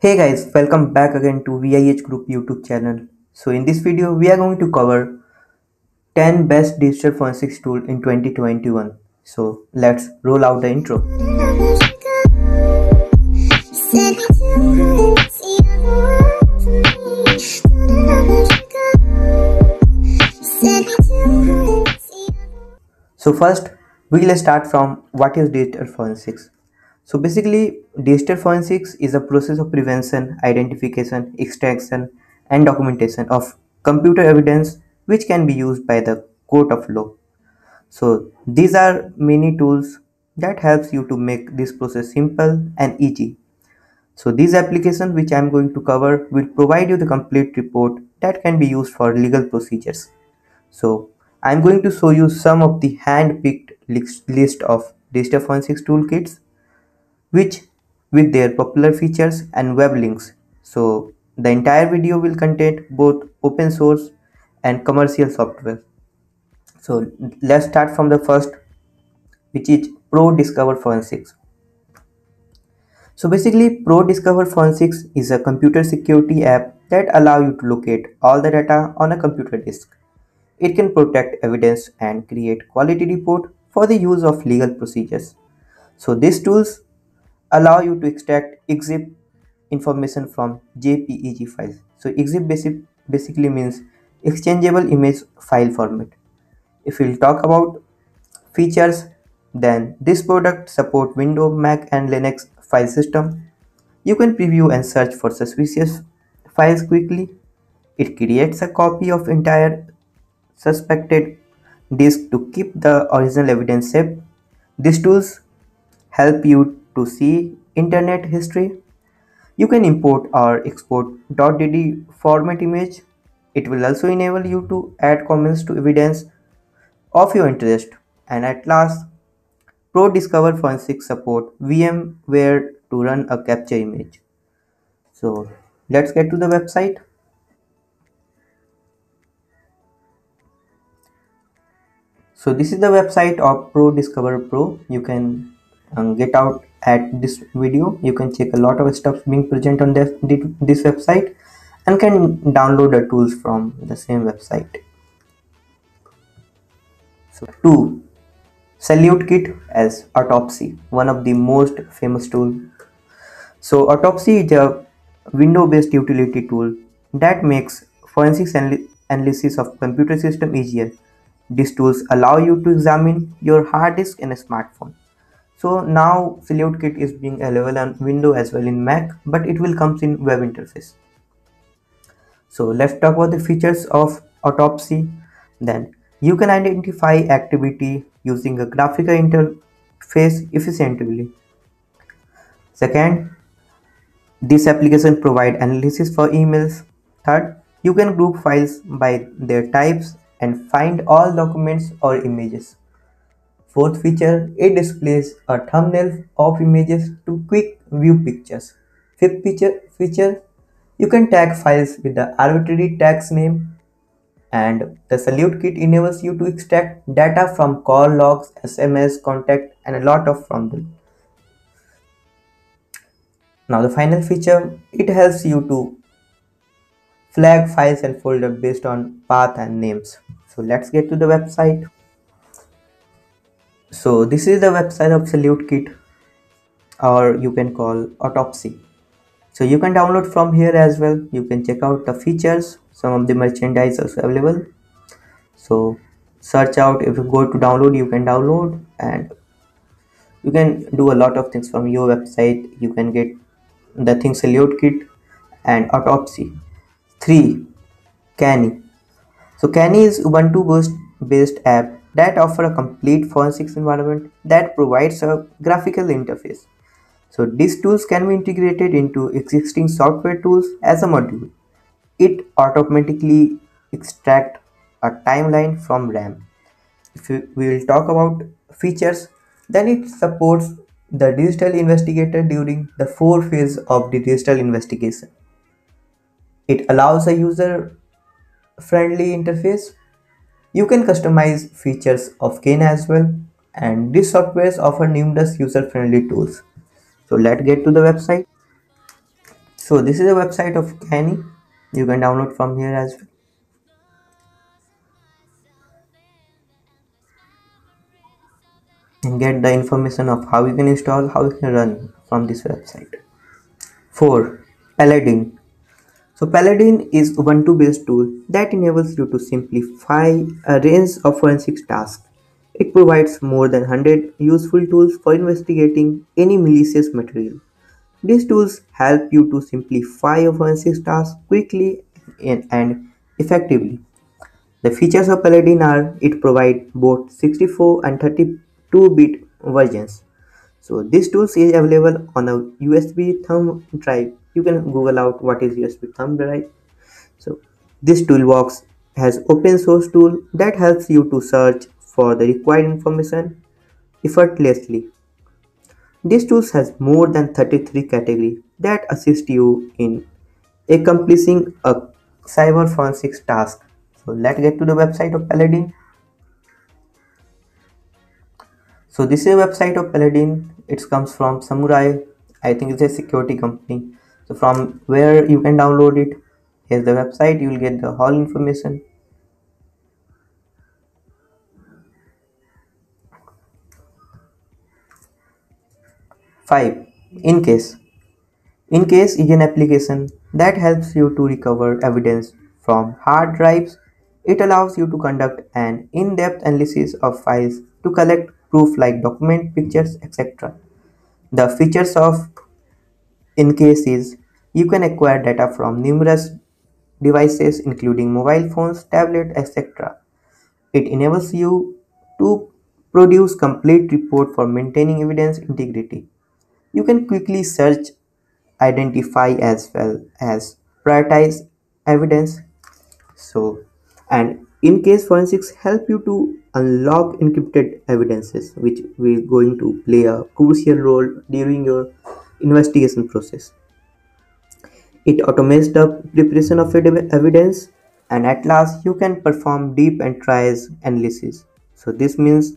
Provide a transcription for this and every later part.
Hey guys, welcome back again to VIH Group YouTube channel. So in this video, we are going to cover 10 best digital forensics tool in 2021. So let's roll out the intro. So first, we'll start from what is digital forensics. So basically, digital forensics is a process of prevention, identification, extraction, and documentation of computer evidence which can be used by the court of law. So these are many tools that helps you to make this process simple and easy. So these applications which I am going to cover will provide you the complete report that can be used for legal procedures. So I'm going to show you some of the hand-picked list of digital forensics toolkits which with their popular features and web links. So the entire video will contain both open source and commercial software. So let's start from the first, which is Pro Discover Forensics. So basically, Pro Discover Forensics is a computer security app that allows you to locate all the data on a computer disk. It can protect evidence and create quality report for the use of legal procedures. So these tools allow you to extract EXIF information from JPEG files. So EXIF basically means exchangeable image file format. If we'll talk about features, then this product support Windows, Mac and Linux file system. You can preview and search for suspicious files quickly. It creates a copy of entire suspected disk to keep the original evidence safe. These tools help you to see internet history. You can import or export .dd format image. It will also enable you to add comments to evidence of your interest. And at last, Pro Discover Forensics support VMware to run a capture image. So let's get to the website. So this is the website of Pro Discover Pro. You can get out at this video. You can check a lot of stuff being present on this website and can download the tools from the same website. So 2. Salute Kit as Autopsy, one of the most famous tool. So Autopsy is a window-based utility tool that makes forensics analysis of computer system easier. These tools allow you to examine your hard disk in a smartphone. So now Salute Kit is being available on Windows as well in Mac, but it will comes in web interface. So let's talk about the features of Autopsy. Then you can identify activity using a graphical interface efficiently. Second, this application provide analysis for emails. Third, you can group files by their types and find all documents or images. Fourth feature, it displays a thumbnail of images to quick view pictures. Fifth feature, you can tag files with the arbitrary tags name, and the Salute Kit enables you to extract data from call logs, SMS, contact and a lot of from them. Now the final feature, it helps you to flag files and folders based on path and names. So let's get to the website. So this is the website of Salute Kit, or you can call Autopsy. So you can download from here as well. You can check out the features. Some of the merchandise also available. So search out. If you go to download, you can download and you can do a lot of things from your website. You can get the thing Salute Kit and Autopsy. 3. Canny. So Canny is Ubuntu based app that offer a complete forensics environment that provides a graphical interface. So these tools can be integrated into existing software tools as a module. It automatically extract a timeline from RAM. If we will talk about features, then it supports the digital investigator during the 4 phase of the digital investigation. It allows a user friendly interface. You can customize features of Kane as well, and these softwares offer numerous user friendly tools. So let's get to the website. So this is a website of Canny. You can download from here as well and get the information of how you can install, how you can run from this website. 4. Paladin. So Paladin is Ubuntu based tool that enables you to simplify a range of forensic tasks. It provides more than 100 useful tools for investigating any malicious material. These tools help you to simplify your forensic tasks quickly and effectively. The features of Paladin are it provides both 64 and 32-bit versions. So this tool is available on a USB thumb drive. You can Google out what is USB thumb drive. So this toolbox has open source tool that helps you to search for the required information effortlessly. This tool has more than 33 categories that assist you in accomplishing a cyber forensics task. So let's get to the website of Paladin. So this is a website of Paladin. It comes from Samurai. I think it's a security company. So from where you can download it. Here's the website. You will get the whole information. 5. Incase. Incase is an application that helps you to recover evidence from hard drives. It allows you to conduct an in-depth analysis of files to collect proof like document, pictures, etc. The features of Incase is you can acquire data from numerous devices including mobile phones, tablets, etc. It enables you to produce complete report for maintaining evidence integrity. You can quickly search, identify as well as prioritize evidence. So, and in case forensics help you to unlock encrypted evidences, which will going to play a crucial role during your investigation process. It automates the preparation of evidence, and at last you can perform deep and triage analysis. So this means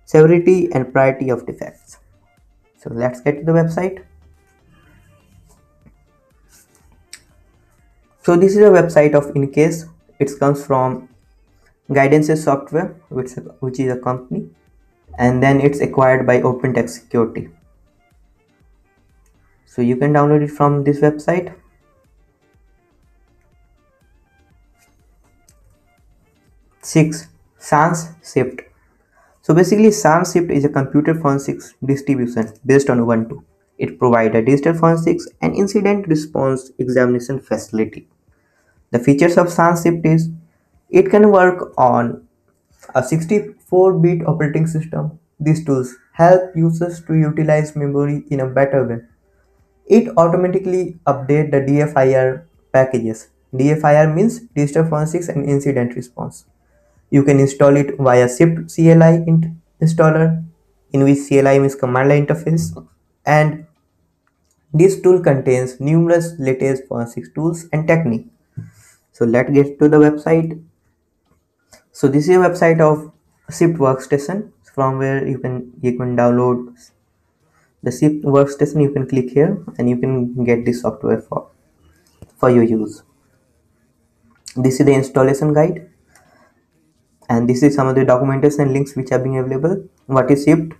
severity and priority of defects. So let's get to the website. So this is a website of Incase. It comes from Guidances Software, which is a company, and then it's acquired by OpenText Security. So you can download it from this website. 6. Sans Shift. So basically, Sans Shift is a computer forensics distribution based on Ubuntu. It provides a digital forensics and incident response examination facility. The features of Sans Shift is it can work on a 64-bit operating system. These tools help users to utilize memory in a better way. It automatically updates the DFIR packages. DFIR means Digital Forensics and Incident Response. You can install it via Shift CLI installer, in which CLI means command line interface, and this tool contains numerous latest forensics tools and technique. So let's get to the website. So this is a website of Shift Workstation, from where you can download the Shift Workstation. You can click here and you can get this software for your use. This is the installation guide, and this is some of the documentation links which are being available. What is Shift,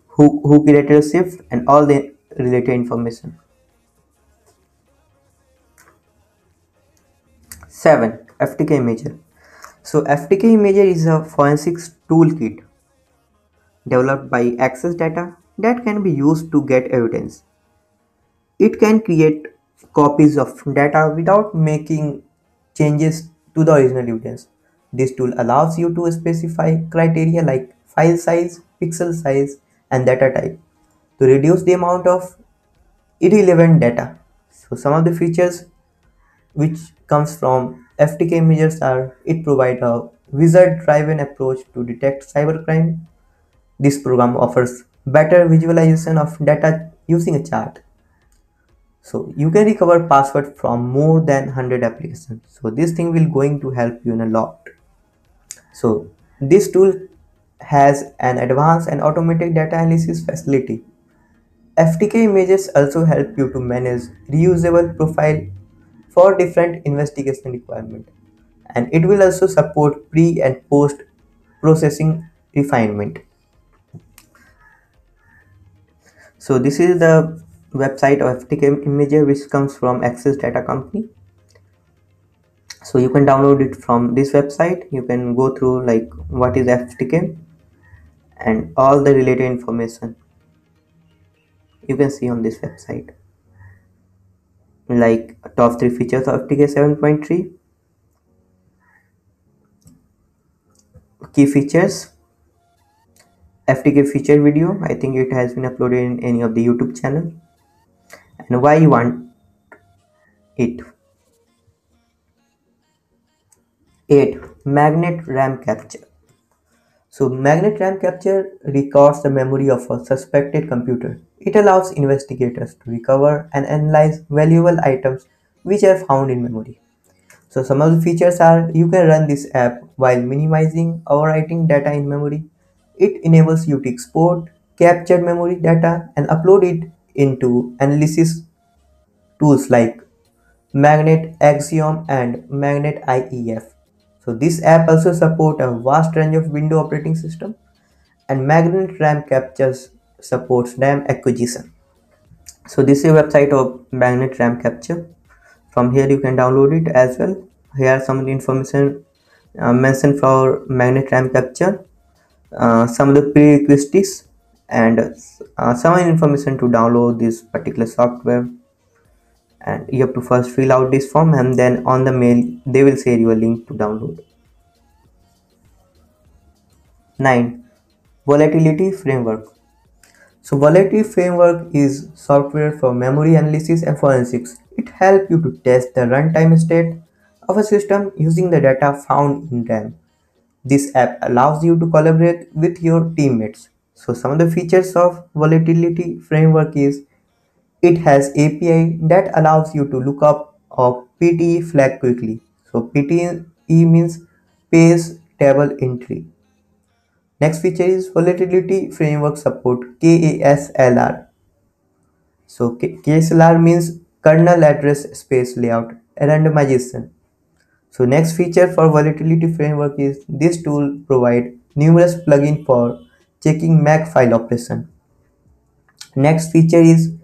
who created a Shift, and all the related information. 7. FTK Imager. So FTK Imager is a forensics toolkit developed by Access Data that can be used to get evidence. It can create copies of data without making changes to the original evidence. This tool allows you to specify criteria like file size, pixel size, and data type to reduce the amount of irrelevant data. So some of the features which comes from FTK Images are it provides a wizard-driven approach to detect cybercrime. This program offers better visualization of data using a chart. So you can recover password from more than 100 applications. So this thing will going to help you in a lot. So this tool has an advanced and automatic data analysis facility. FTK images also help you to manage reusable profile for different investigation requirement, and it will also support pre and post processing refinement. So this is the website of FTK Imager, which comes from Access Data Company. So you can download it from this website. You can go through like what is FTK and all the related information you can see on this website, like top 3 features of FTK 7.3, key features, FTK feature video. I think it has been uploaded in any of the YouTube channel, and why you want it. 8. Magnet RAM capture. So magnet RAM capture records the memory of a suspected computer. It allows investigators to recover and analyze valuable items which are found in memory. So some of the features are you can run this app while minimizing overwriting data in memory. It enables you to export captured memory data and upload it into analysis tools like Magnet Axiom and Magnet IEF. So this app also supports a vast range of Windows operating system, and Magnet RAM captures supports RAM acquisition. So this is a website of Magnet RAM capture. From here you can download it as well. Here are some of the information mentioned for Magnet RAM capture, some of the prerequisites, and some information to download this particular software. And you have to first fill out this form, and then on the mail they will share you a link to download. 9. Volatility framework. So volatility framework is software for memory analysis and forensics. It helps you to test the runtime state of a system using the data found in RAM. This app allows you to collaborate with your teammates. So some of the features of volatility framework is it has API that allows you to look up a PTE flag quickly. So PTE means page table entry. Next feature is volatility framework support KASLR. So KSLR means kernel address space layout randomization. So next feature for volatility framework is this tool provide numerous plugins for checking Makefile operation. Next feature is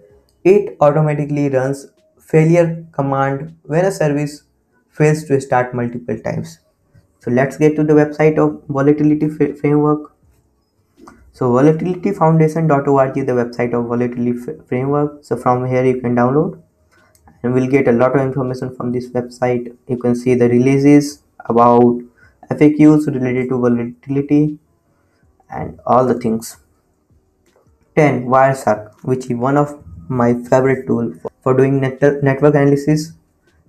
it automatically runs failure command when a service fails to start multiple times. So let's get to the website of volatility framework. So volatilityfoundation.org is the website of volatility framework. So from here you can download and we'll get a lot of information from this website. You can see the releases about FAQs related to volatility and all the things. 10. Wireshark, which is one of my favorite tool for doing network analysis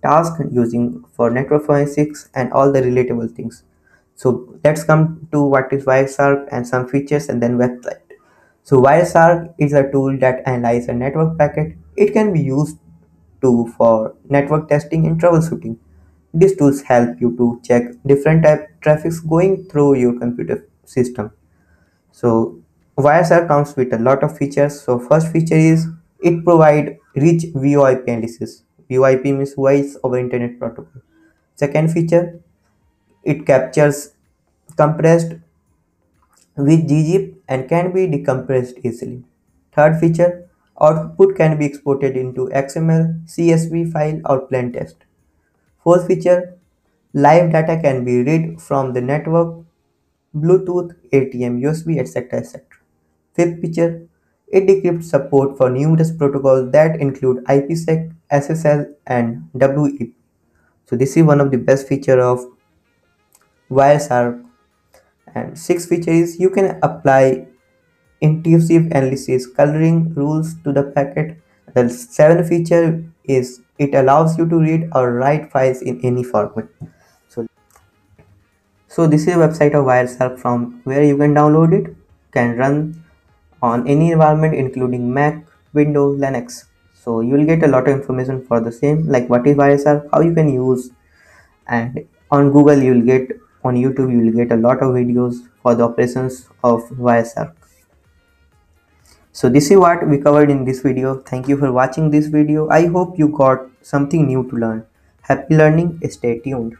task using for network forensics and all the relatable things. So let's come to what is Wireshark and some features and then website. So Wireshark is a tool that analyzes a network packet. It can be used to for network testing and troubleshooting. These tools help you to check different type traffics going through your computer system. So Wireshark comes with a lot of features. So first feature is it provide rich VoIP analysis. VoIP means voice over internet protocol. Second feature, it captures compressed with gzip and can be decompressed easily. Third feature, output can be exported into XML, CSV file or plain text. Fourth feature, live data can be read from the network, Bluetooth, ATM, USB, etc. etc. Fifth feature, it decrypts support for numerous protocols that include IPsec, SSL, and WEP. So this is one of the best feature of Wireshark. And sixth feature is you can apply intuitive analysis coloring rules to the packet. The seventh feature is it allows you to read or write files in any format. So, so this is a website of Wireshark from where you can download it, can run on any environment including Mac, Windows, Linux. So you will get a lot of information for the same, like what is Wireshark, how you can use, and on Google you will get, on YouTube you will get a lot of videos for the operations of Wireshark. So this is what we covered in this video. Thank you for watching this video. I hope you got something new to learn. Happy learning. Stay tuned.